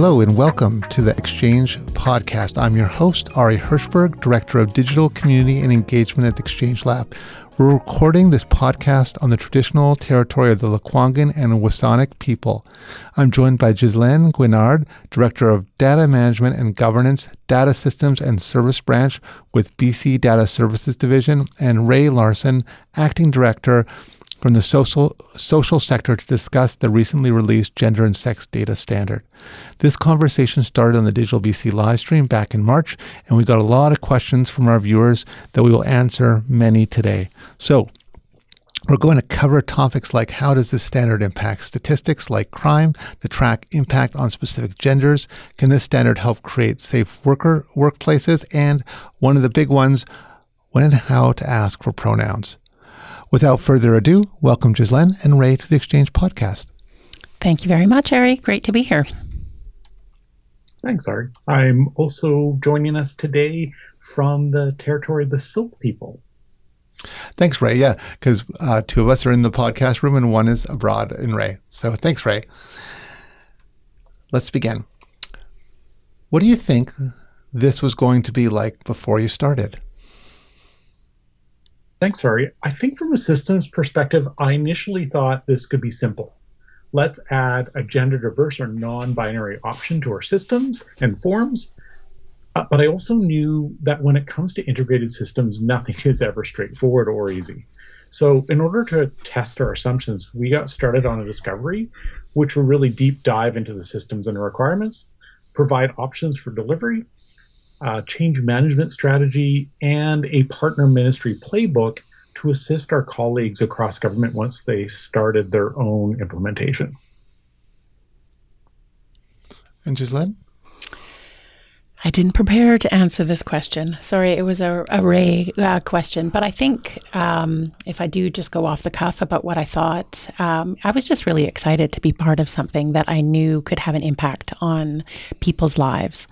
Hello and welcome to the Exchange Podcast. I'm your host, Ari Hirschberg, Director of Digital Community and Engagement at the Exchange Lab. We're recording this podcast on the traditional territory of the Lekwungen and Wasanic people. I'm joined by Gislene Guenard, Director of Data Management and Governance, Data Systems and Service Branch with BC Data Services Division, and Ray Larson, Acting Director from the social sector to discuss the recently released Gender and Sex Data Standard. This conversation started on the Digital BC live stream back in March, and we got a lot of questions from our viewers that we will answer many today. So we're going to cover topics like how does this standard impact statistics like crime, the track impact on specific genders, can this standard help create safe workplaces, and one of the big ones, when and how to ask for pronouns. Without further ado, welcome Gislene and Ray to the Exchange Podcast. Thank you very much, Ari. Great to be here. Thanks, Ari. I'm also joining us today from the territory of the Silk people. Thanks, Ray. Yeah, because two of us are in the podcast room and one is abroad in Ray. So thanks, Ray. Let's begin. What do you think this was going to be like before you started? Thanks, Ari. I think from a systems perspective, I initially thought this could be simple. Let's add a gender diverse or non-binary option to our systems and forms. But I also knew that when it comes to integrated systems, nothing is ever straightforward or easy. So in order to test our assumptions, we got started on a discovery, which will really deep dive into the systems and requirements, provide options for delivery, change management strategy, and a partner ministry playbook to assist our colleagues across government once they started their own implementation. And Gislene? I didn't prepare to answer this question. Sorry, it was a Ray question. But I think if I do just go off the cuff about what I thought, I was just really excited to be part of something that I knew could have an impact on people's lives,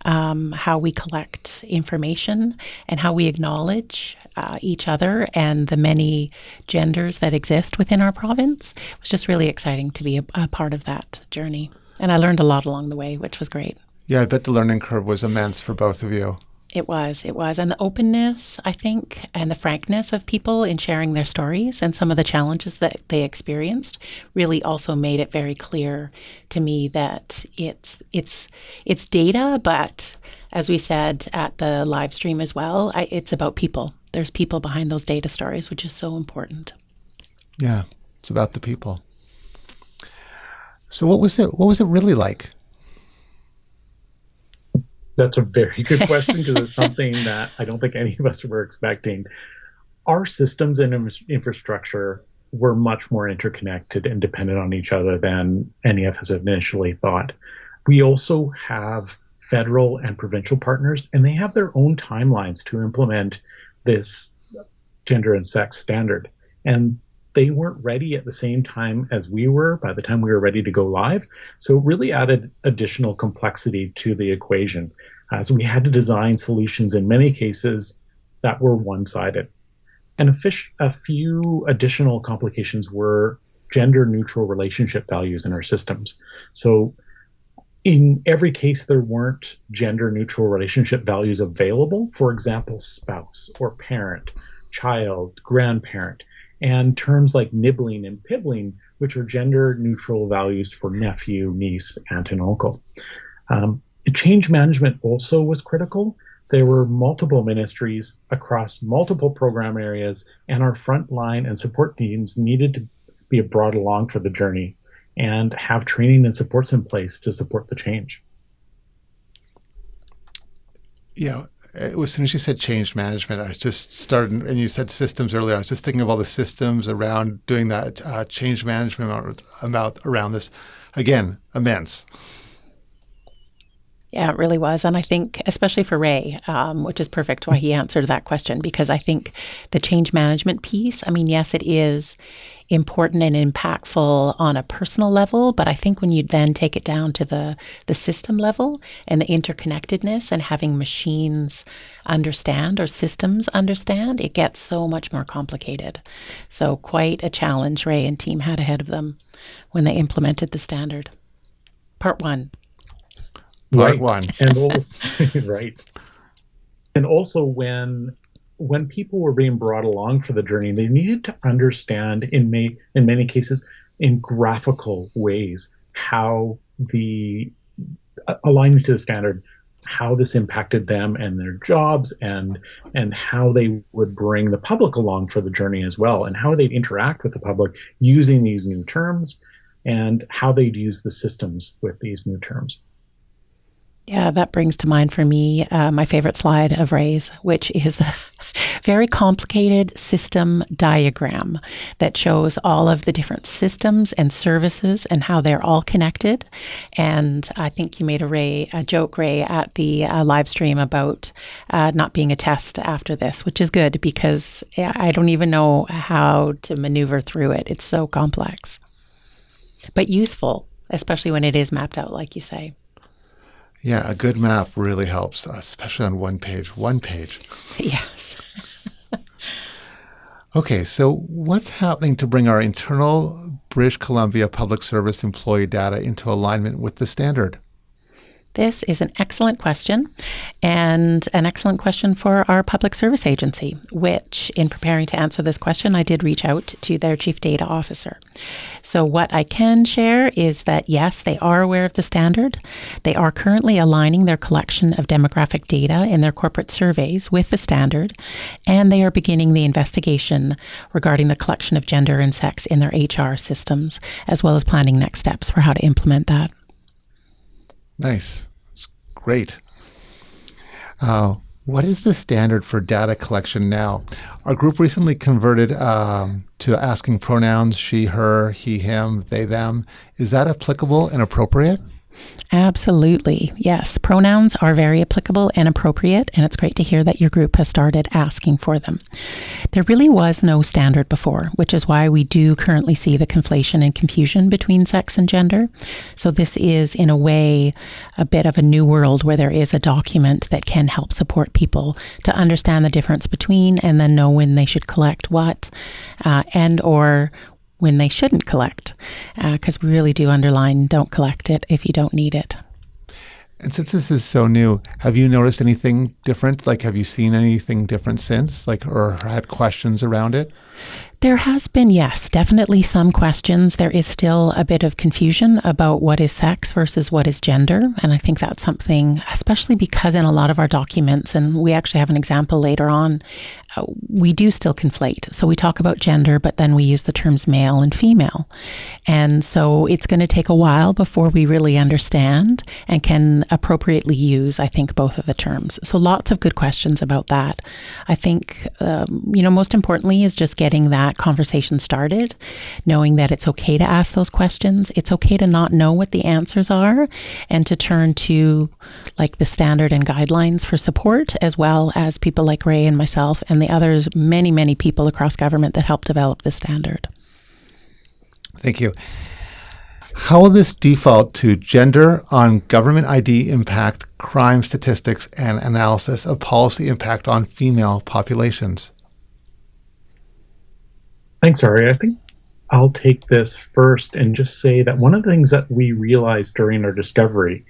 how we collect information and how we acknowledge each other and the many genders that exist within our province. It was just really exciting to be a part of that journey. And I learned a lot along the way, which was great. Yeah, I bet the learning curve was immense for both of you. It was. And the openness, I think, and the frankness of people in sharing their stories and some of the challenges that they experienced really also made it very clear to me that it's data, but as we said at the live stream as well, it's about people. There's people behind those data stories, which is so important. Yeah, it's about the people. So what was it really like? That's a very good question because it's something that I don't think any of us were expecting. Our systems and infrastructure were much more interconnected and dependent on each other than any of us initially thought. We also have federal and provincial partners, and they have their own timelines to implement this gender and sex standard. And they weren't ready at the same time as we were by the time we were ready to go live. So it really added additional complexity to the equation. So we had to design solutions in many cases that were one-sided. And a few additional complications were gender-neutral relationship values in our systems. So in every case, there weren't gender-neutral relationship values available. For example, spouse or parent, child, grandparent, and terms like nibbling and pibbling, which are gender-neutral values for nephew, niece, aunt, and uncle. Change management also was critical. There were multiple ministries across multiple program areas, and our frontline and support teams needed to be brought along for the journey and have training and supports in place to support the change. Yeah, as soon as you said change management, I was just starting, and you said systems earlier, I was just thinking of all the systems around doing that change management around this. Again, immense. Yeah, it really was. And I think, especially for Ray, which is perfect why he answered that question, because I think the change management piece, I mean, yes, it is important and impactful on a personal level, but I think when you then take it down to the system level and the interconnectedness and having machines understand or systems understand, it gets so much more complicated. So quite a challenge Ray and team had ahead of them when they implemented the standard. Part one. Part Right. one. And also, right. And also when people were being brought along for the journey, they needed to understand in many cases in graphical ways how the alignment to the standard, how this impacted them and their jobs, and how they would bring the public along for the journey as well, and how they'd interact with the public using these new terms, and how they'd use the systems with these new terms. Yeah, that brings to mind for me my favorite slide of Ray's, which is the very complicated system diagram that shows all of the different systems and services and how they're all connected. And I think you made a joke, Ray, at the live stream about not being a test after this, which is good because I don't even know how to maneuver through it. It's so complex, but useful, especially when it is mapped out, like you say. Yeah, a good map really helps, especially on one page. One page. Yes. Okay, so what's happening to bring our internal British Columbia Public Service employee data into alignment with the standard? This is an excellent question, and an excellent question for our public service agency, which in preparing to answer this question, I did reach out to their chief data officer. So what I can share is that yes, they are aware of the standard. They are currently aligning their collection of demographic data in their corporate surveys with the standard, and they are beginning the investigation regarding the collection of gender and sex in their HR systems, as well as planning next steps for how to implement that. Nice. It's great. What is the standard for data collection now? Our group recently converted to asking pronouns she, her, he, him, they, them. Is that applicable and appropriate? Absolutely. Yes. Pronouns are very applicable and appropriate, and it's great to hear that your group has started asking for them. There really was no standard before, which is why we do currently see the conflation and confusion between sex and gender. So this is, in a way, a bit of a new world where there is a document that can help support people to understand the difference between and then know when they should collect what and or when they shouldn't collect, because we really do underline don't collect it if you don't need it. And since this is so new, have you noticed anything different? Like, have you seen anything different since, like, or had questions around it? There has been, yes, definitely some questions. There is still a bit of confusion about what is sex versus what is gender. And I think that's something, especially because in a lot of our documents, and we actually have an example later on, we do still conflate. So we talk about gender, but then we use the terms male and female. And so it's going to take a while before we really understand and can appropriately use, I think, both of the terms. So lots of good questions about that. I think, most importantly is just getting that conversation started, knowing that it's okay to ask those questions. It's okay to not know what the answers are and to turn to like the standard and guidelines for support, as well as people like Ray and myself and the others, many, many people across government that help develop the standard. Thank you. How will this default to gender on government ID impact crime statistics and analysis of policy impact on female populations? Thanks, Ari. I think I'll take this first and just say that one of the things that we realized during our discovery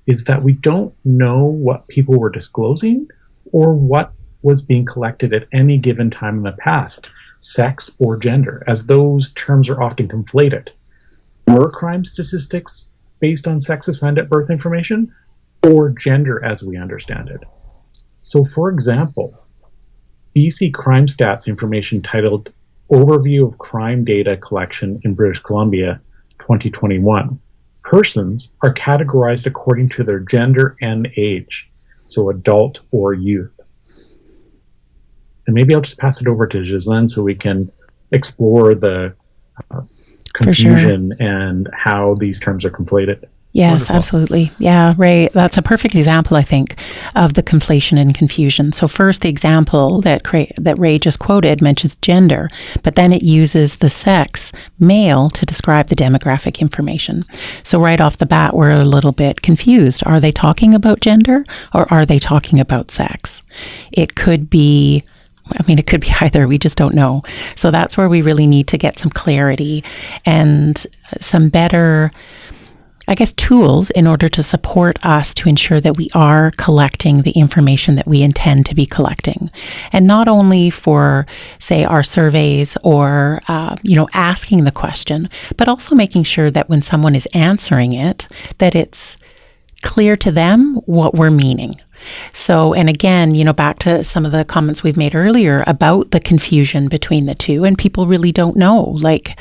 is that we don't know what people were disclosing or what was being collected at any given time in the past, sex or gender, as those terms are often conflated. Were crime statistics based on sex assigned at birth information or gender as we understand it? So, for example, BC Crime Stats information titled Overview of Crime Data Collection in British Columbia 2021. Persons are categorized according to their gender and age, so adult or youth. And maybe I'll just pass it over to Gislene so we can explore the confusion and how these terms are conflated. Yes, Wonderful. Absolutely. Yeah, Ray, that's a perfect example, I think, of the conflation and confusion. So first, the example that Ray just quoted mentions gender, but then it uses the sex, male, to describe the demographic information. So right off the bat, we're a little bit confused. Are they talking about gender or are they talking about sex? It could be either. We just don't know. So that's where we really need to get some clarity and some better tools in order to support us to ensure that we are collecting the information that we intend to be collecting. And not only for, say, our surveys or, asking the question, but also making sure that when someone is answering it, that it's clear to them what we're meaning. So, and again, back to some of the comments we've made earlier about the confusion between the two, and people really don't know, like,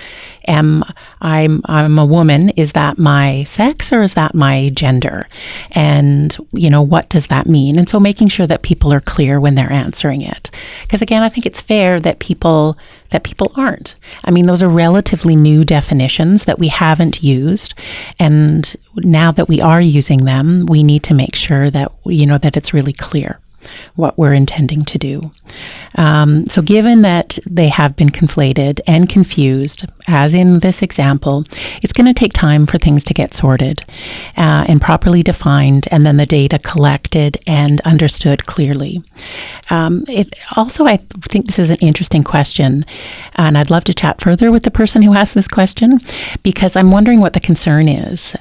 I'm a woman, is that my sex or is that my gender? And, what does that mean? And so making sure that people are clear when they're answering it. Because again, I think it's fair that people aren't. I mean, those are relatively new definitions that we haven't used. And now that we are using them, we need to make sure that, that it's really clear what we're intending to do. So given that they have been conflated and confused, as in this example, it's going to take time for things to get sorted and properly defined, and then the data collected and understood clearly. I think this is an interesting question, and I'd love to chat further with the person who asked this question, because I'm wondering what the concern is.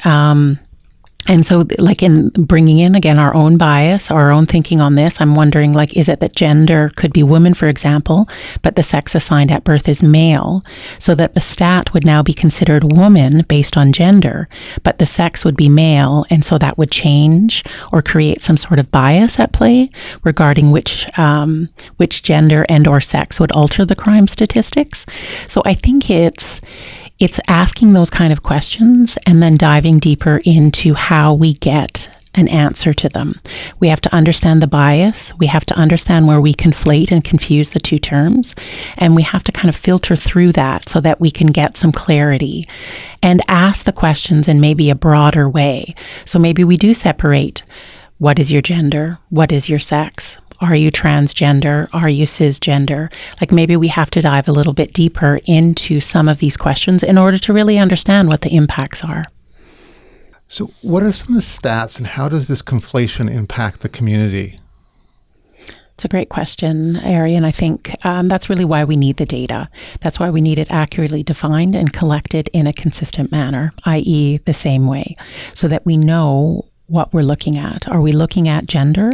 And so, like, in bringing in, again, our own bias, our own thinking on this, I'm wondering, like, is it that gender could be woman, for example, but the sex assigned at birth is male, so that the stat would now be considered woman based on gender, but the sex would be male, and so that would change or create some sort of bias at play regarding which gender and or sex would alter the crime statistics. So I think it's asking those kind of questions and then diving deeper into how we get an answer to them. We have to understand the bias. We have to understand where we conflate and confuse the two terms. And we have to kind of filter through that so that we can get some clarity and ask the questions in maybe a broader way. So maybe we do separate, what is your gender? What is your sex? Are you transgender? Are you cisgender? Like, maybe we have to dive a little bit deeper into some of these questions in order to really understand what the impacts are. So what are some of the stats, and how does this conflation impact the community? It's a great question, Ari, and I think that's really why we need the data. That's why we need it accurately defined and collected in a consistent manner, i.e. the same way, so that we know what we're looking at. Are we looking at gender,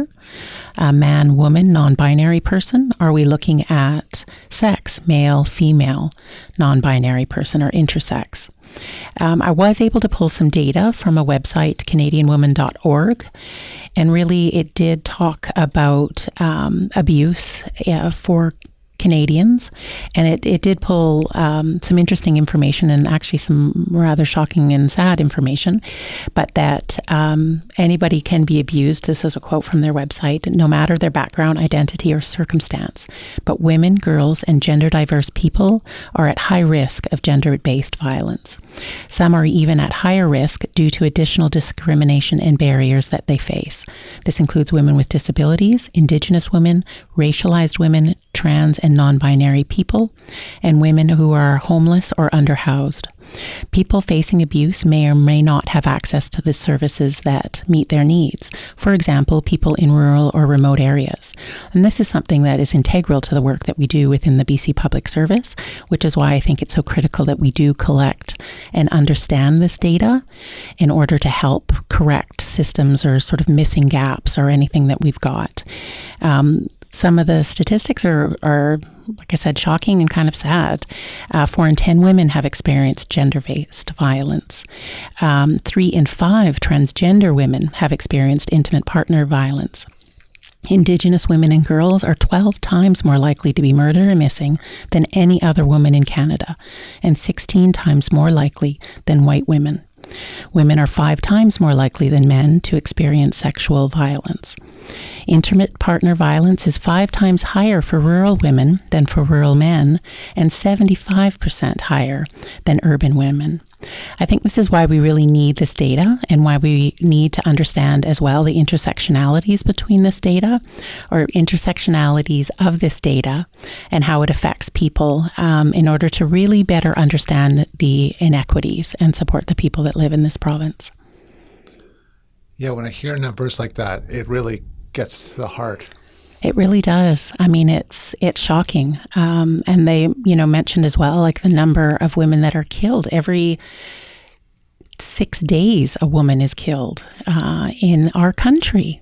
man, woman, non-binary person? Are we looking at sex, male, female, non-binary person, or intersex? I was able to pull some data from a website, canadianwoman.org, and really it did talk about abuse for Canadians, and it did pull some interesting information, and actually some rather shocking and sad information, but that anybody can be abused. This is a quote from their website, no matter their background, identity, or circumstance. But women, girls, and gender diverse people are at high risk of gender-based violence. Some are even at higher risk due to additional discrimination and barriers that they face. This includes women with disabilities, Indigenous women, racialized women, trans and non-binary people, and women who are homeless or underhoused. People facing abuse may or may not have access to the services that meet their needs. For example, people in rural or remote areas. And this is something that is integral to the work that we do within the BC Public Service, which is why I think it's so critical that we do collect and understand this data in order to help correct systems or sort of missing gaps or anything that we've got. Some of the statistics are, like I said, shocking and kind of sad. 4 in 10 women have experienced gender-based violence. 3 in 5 transgender women have experienced intimate partner violence. Indigenous women and girls are 12 times more likely to be murdered or missing than any other woman in Canada, and 16 times more likely than white women. Women are 5 times more likely than men to experience sexual violence. Intimate partner violence is 5 times higher for rural women than for rural men, and 75% higher than urban women. I think this is why we really need this data, and why we need to understand as well the intersectionalities between this data, or intersectionalities of this data, and how it affects people in order to really better understand the inequities and support the people that live in this province. Yeah, when I hear numbers like that, it really gets to the heart. It really does. I mean, it's shocking. And they, mentioned as well, like the number of women that are killed every 6 days a woman is killed in our country.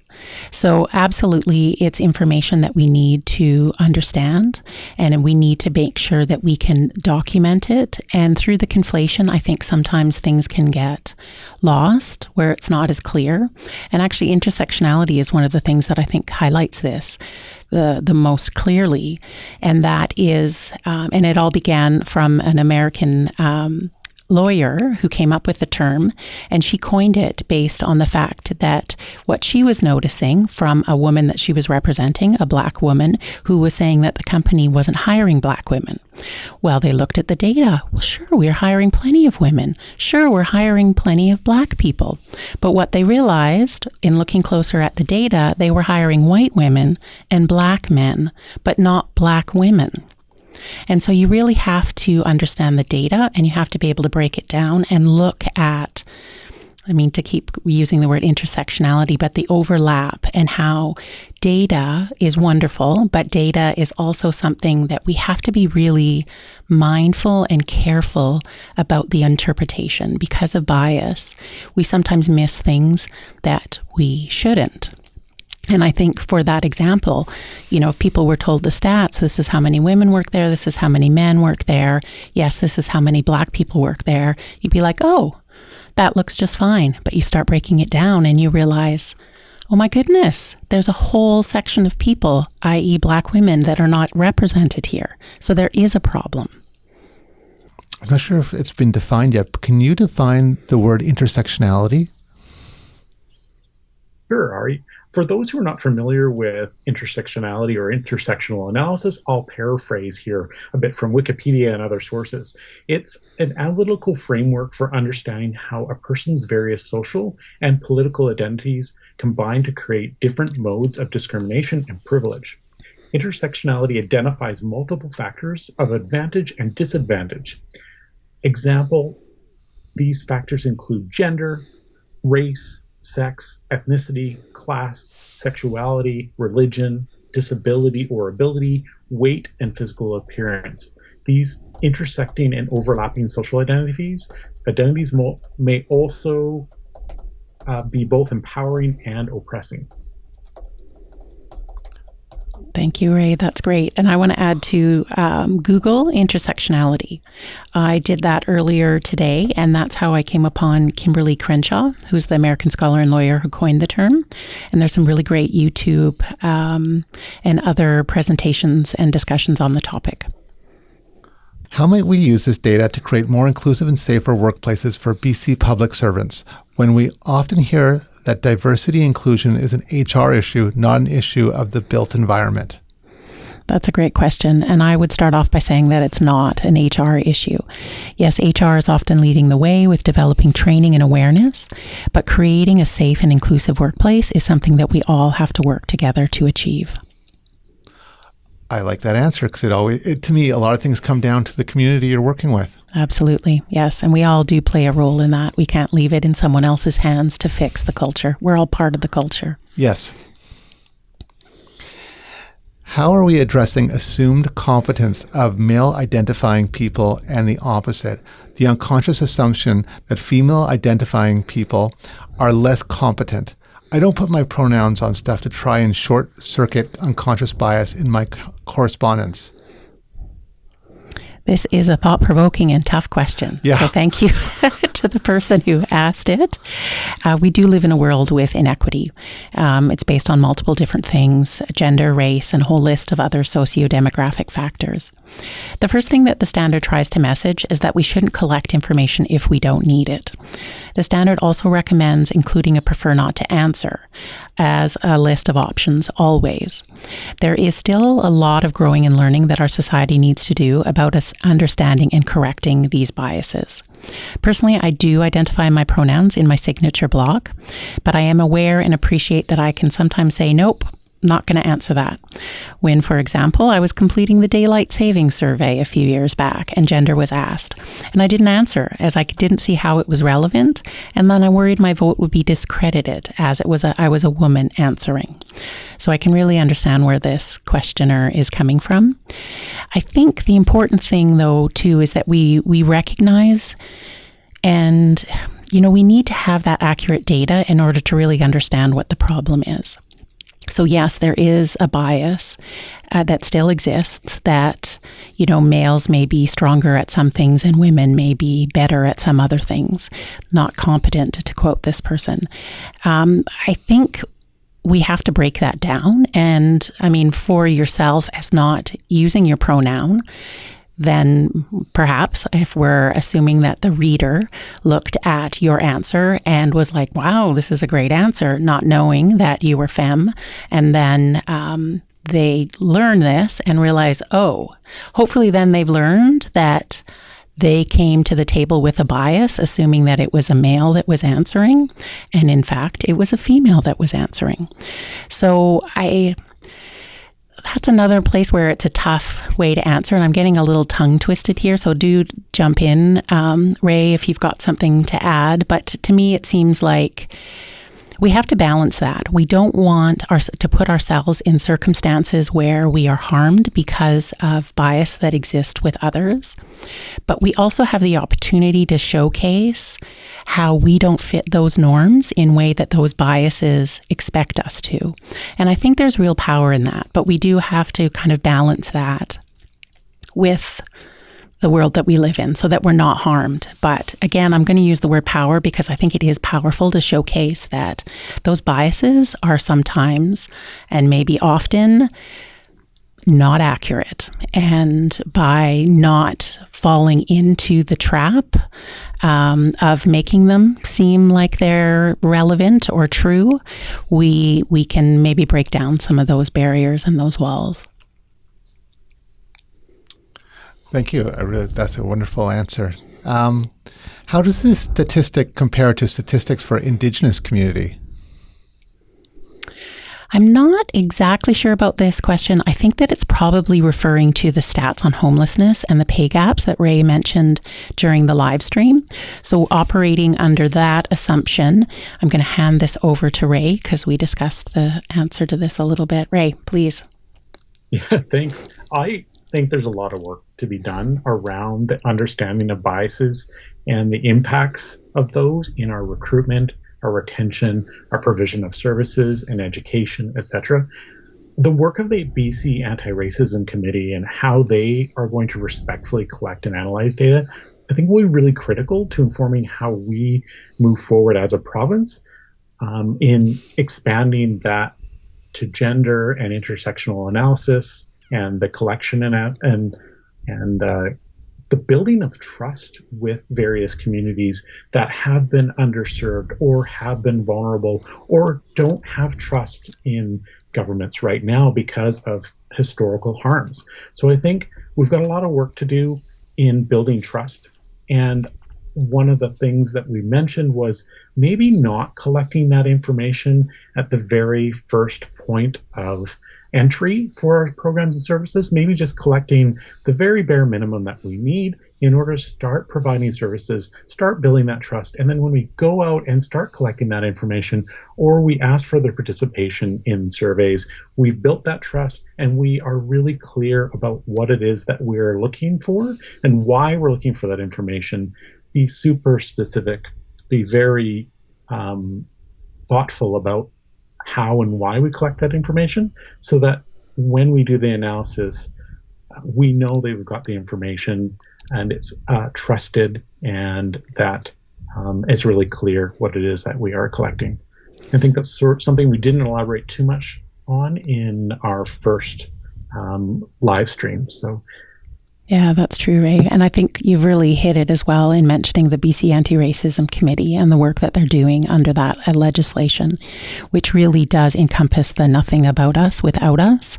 So absolutely, it's information that we need to understand, and we need to make sure that we can document it. And through the conflation, I think sometimes things can get lost where it's not as clear. And actually, intersectionality is one of the things that I think highlights this the most clearly. And that is, and it all began from an American lawyer who came up with the term, and she coined it based on the fact that what she was noticing from a woman that she was representing, a Black woman, who was saying that the company wasn't hiring Black women. Well, they looked at the data. Well, sure, we're hiring plenty of women. Sure, we're hiring plenty of Black people. But what they realized in looking closer at the data, they were hiring white women and Black men, but not Black women. And so you really have to understand the data, and you have to be able to break it down and look at, to keep using the word intersectionality, but the overlap, and how data is wonderful, but data is also something that we have to be really mindful and careful about the interpretation. Because of bias, we sometimes miss things that we shouldn't. And I think for that example, if people were told the stats, this is how many women work there, this is how many men work there, yes, this is how many Black people work there, you'd be like, oh, that looks just fine. But you start breaking it down and you realize, oh my goodness, there's a whole section of people, i.e. Black women, that are not represented here. So there is a problem. I'm not sure if it's been defined yet, but can you define the word intersectionality? Sure, Ari. For those who are not familiar with intersectionality or intersectional analysis, I'll paraphrase here a bit from Wikipedia and other sources. It's an analytical framework for understanding how a person's various social and political identities combine to create different modes of discrimination and privilege. Intersectionality identifies multiple factors of advantage and disadvantage. Example, these factors include gender, race, sex, ethnicity, class, sexuality, religion, disability or ability, weight, and physical appearance. These intersecting and overlapping social identities may also be both empowering and oppressing. Thank you, Ray. That's great. And I want to add to Google intersectionality. I did that earlier today, and that's how I came upon Kimberly Crenshaw, who's the American scholar and lawyer who coined the term. And there's some really great YouTube and other presentations and discussions on the topic. How might we use this data to create more inclusive and safer workplaces for BC public servants when we often hear that diversity and inclusion is an HR issue, not an issue of the built environment? That's a great question. And I would start off by saying that it's not an HR issue. Yes, HR is often leading the way with developing training and awareness, but creating a safe and inclusive workplace is something that we all have to work together to achieve. I like that answer because to me, a lot of things come down to the community you're working with. Absolutely. Yes. And we all do play a role in that. We can't leave it in someone else's hands to fix the culture. We're all part of the culture. Yes. How are we addressing assumed competence of male identifying people and the opposite, the unconscious assumption that female identifying people are less competent? I don't put my pronouns on stuff to try and short-circuit unconscious bias in my correspondence. This is a thought-provoking and tough question. Yeah. So thank you to the person who asked it. We do live in a world with inequity. It's based on multiple different things, gender, race, and a whole list of other socio-demographic factors. The first thing that the standard tries to message is that we shouldn't collect information if we don't need it. The standard also recommends including a prefer not to answer as a list of options always. There is still a lot of growing and learning that our society needs to do about us understanding and correcting these biases. Personally, I do identify my pronouns in my signature block, but I am aware and appreciate that I can sometimes say, nope, not going to answer that. When, for example, I was completing the daylight savings survey a few years back and gender was asked, and I didn't answer as I didn't see how it was relevant, and then I worried my vote would be discredited as I was a woman answering. So I can really understand where this questioner is coming from. I think the important thing, though, too, is that we recognize and we need to have that accurate data in order to really understand what the problem is. So yes, there is a bias that still exists, that, males may be stronger at some things and women may be better at some other things, not competent, to quote this person. I think we have to break that down. And for yourself, as not using your pronoun, then perhaps if we're assuming that the reader looked at your answer and was like, wow, this is a great answer, not knowing that you were femme, and then they learn this and realize, hopefully then they've learned that they came to the table with a bias, assuming that it was a male that was answering, and in fact, it was a female that was answering. So that's another place where it's a tough way to answer, and I'm getting a little tongue twisted here, so do jump in, Ray, if you've got something to add. But to me, it seems like we have to balance that. We don't want to put ourselves in circumstances where we are harmed because of bias that exists with others. But we also have the opportunity to showcase how we don't fit those norms in a way that those biases expect us to. And I think there's real power in that. But we do have to kind of balance that with the world that we live in so that we're not harmed. But again, I'm going to use the word power because I think it is powerful to showcase that those biases are sometimes, and maybe often, not accurate. And by not falling into the trap of making them seem like they're relevant or true, we can maybe break down some of those barriers and those walls. Thank you. That's a wonderful answer. How does this statistic compare to statistics for Indigenous community? I'm not exactly sure about this question. I think that it's probably referring to the stats on homelessness and the pay gaps that Ray mentioned during the live stream. So operating under that assumption, I'm going to hand this over to Ray because we discussed the answer to this a little bit. Ray, please. Yeah, thanks. I think there's a lot of work to be done around the understanding of biases and the impacts of those in our recruitment, our retention, our provision of services and education, etc. The work of the BC Anti-Racism Committee and how they are going to respectfully collect and analyze data, I think will be really critical to informing how we move forward as a province in expanding that to gender and intersectional analysis and the collection and the building of trust with various communities that have been underserved or have been vulnerable or don't have trust in governments right now because of historical harms. So I think we've got a lot of work to do in building trust. And one of the things that we mentioned was maybe not collecting that information at the very first point of entry for our programs and services, maybe just collecting the very bare minimum that we need in order to start providing services, start building that trust. And then when we go out and start collecting that information, or we ask for their participation in surveys, we've built that trust and we are really clear about what it is that we're looking for and why we're looking for that information. Be super specific, be very thoughtful about how and why we collect that information so that when we do the analysis, we know that we've got the information and it's trusted and that it's really clear what it is that we are collecting. I think that's something we didn't elaborate too much on in our first live stream. So Yeah, that's true, Ray. And I think you've really hit it as well in mentioning the BC Anti-Racism Committee and the work that they're doing under that legislation, which really does encompass the nothing about us without us.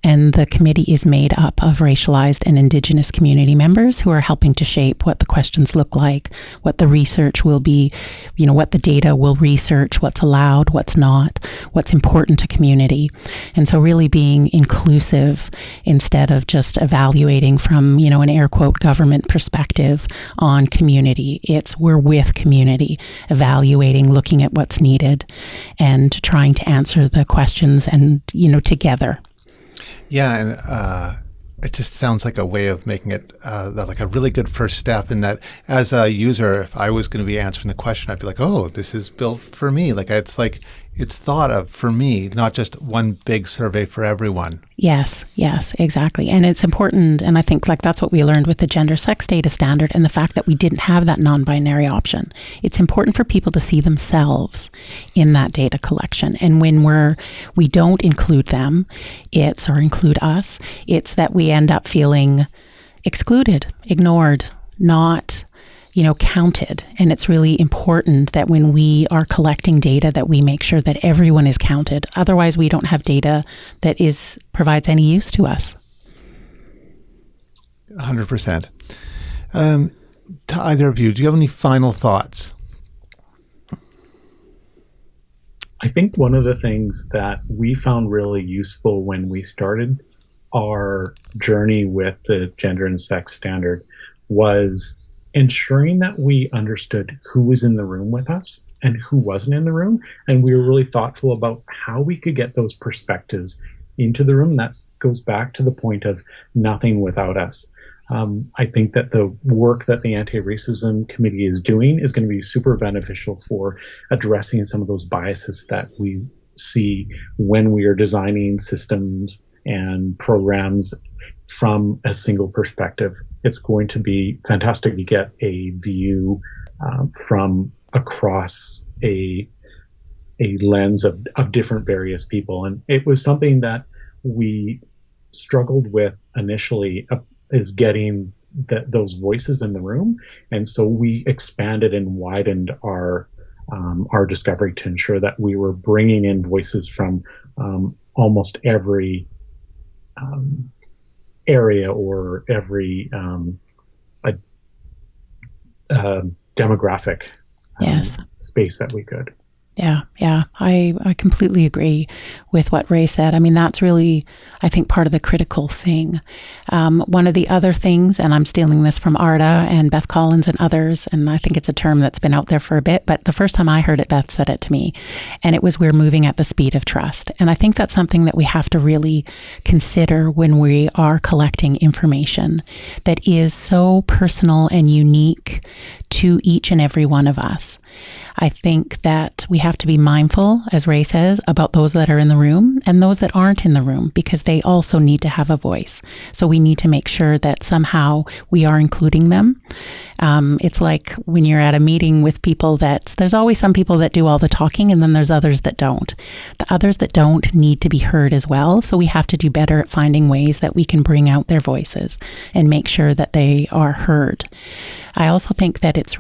And the committee is made up of racialized and Indigenous community members who are helping to shape what the questions look like, what the research will be, what the data will research, what's allowed, what's not, what's important to community. And so really being inclusive instead of just evaluating from an air quote government perspective on community. We're with community, evaluating, looking at what's needed and trying to answer the questions and, together. Yeah. And it just sounds like a way of making it like a really good first step, in that as a user, if I was going to be answering the question, I'd be like, oh, this is built for me. It's thought of for me, not just one big survey for everyone. Yes, exactly. And it's important. And I think that's what we learned with the gender sex data standard, and the fact that we didn't have that non-binary option. It's important for people to see themselves in that data collection. And when we don't include them, or include us, it's that we end up feeling excluded, ignored, not counted. And it's really important that when we are collecting data, that we make sure that everyone is counted. Otherwise, we don't have data that provides any use to us. 100%. To either of you, do you have any final thoughts? I think one of the things that we found really useful when we started our journey with the gender and sex standard was ensuring that we understood who was in the room with us and who wasn't in the room. And we were really thoughtful about how we could get those perspectives into the room. That goes back to the point of nothing without us. I think that the work that the Anti-Racism Committee is doing is going to be super beneficial for addressing some of those biases that we see when we are designing systems and programs from a single perspective. It's going to be fantastic to get a view from across a lens of different various people. And it was something that we struggled with initially, is getting those voices in the room. And so we expanded and widened our discovery to ensure that we were bringing in voices from almost every area or every demographic space that we could. Yeah. I completely agree with what Ray said. I mean, that's really, I think, part of the critical thing. One of the other things, and I'm stealing this from Arda and Beth Collins and others, and I think it's a term that's been out there for a bit, but the first time I heard it, Beth said it to me, and it was, we're moving at the speed of trust. And I think that's something that we have to really consider when we are collecting information that is so personal and unique to each and every one of us. I think that we have to be mindful, as Ray says, about those that are in the room and those that aren't in the room, because they also need to have a voice. So we need to make sure that somehow we are including them. It's like when you're at a meeting with people, there's always some people that do all the talking, and then there's others that don't. The others that don't need to be heard as well. So we have to do better at finding ways that we can bring out their voices and make sure that they are heard. I also think that it's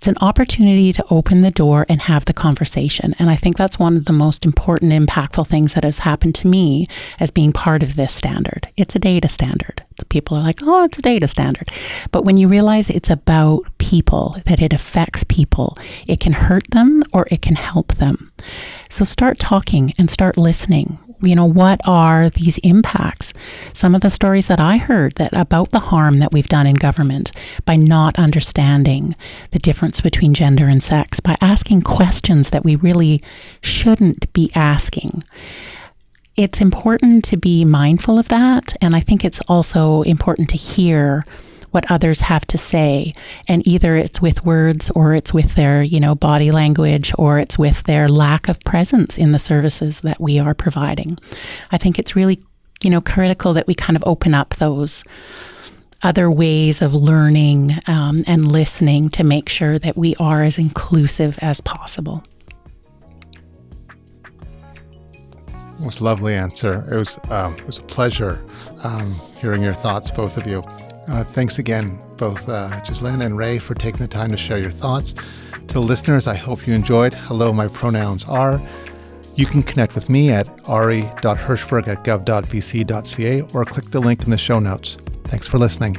an opportunity to open the door and have the conversation. And I think that's one of the most important, impactful things that has happened to me as being part of this standard. It's a data standard. The people are like, oh, it's a data standard. But when you realize it's about people, that it affects people, it can hurt them or it can help them. So start talking and start listening. What are these impacts? Some of the stories that I heard about the harm that we've done in government by not understanding the difference between gender and sex, by asking questions that we really shouldn't be asking. It's important to be mindful of that. And I think it's also important to hear what others have to say. And either it's with words, or it's with their, body language, or it's with their lack of presence in the services that we are providing. I think it's really, critical that we kind of open up those other ways of learning and listening to make sure that we are as inclusive as possible. It was a lovely answer. It was a pleasure hearing your thoughts, both of you. Thanks again, both Gislene and Ray, for taking the time to share your thoughts. To the listeners, I hope you enjoyed Hello, My Pronouns Are. You can connect with me at ari.hirschberg@gov.bc.ca or click the link in the show notes. Thanks for listening.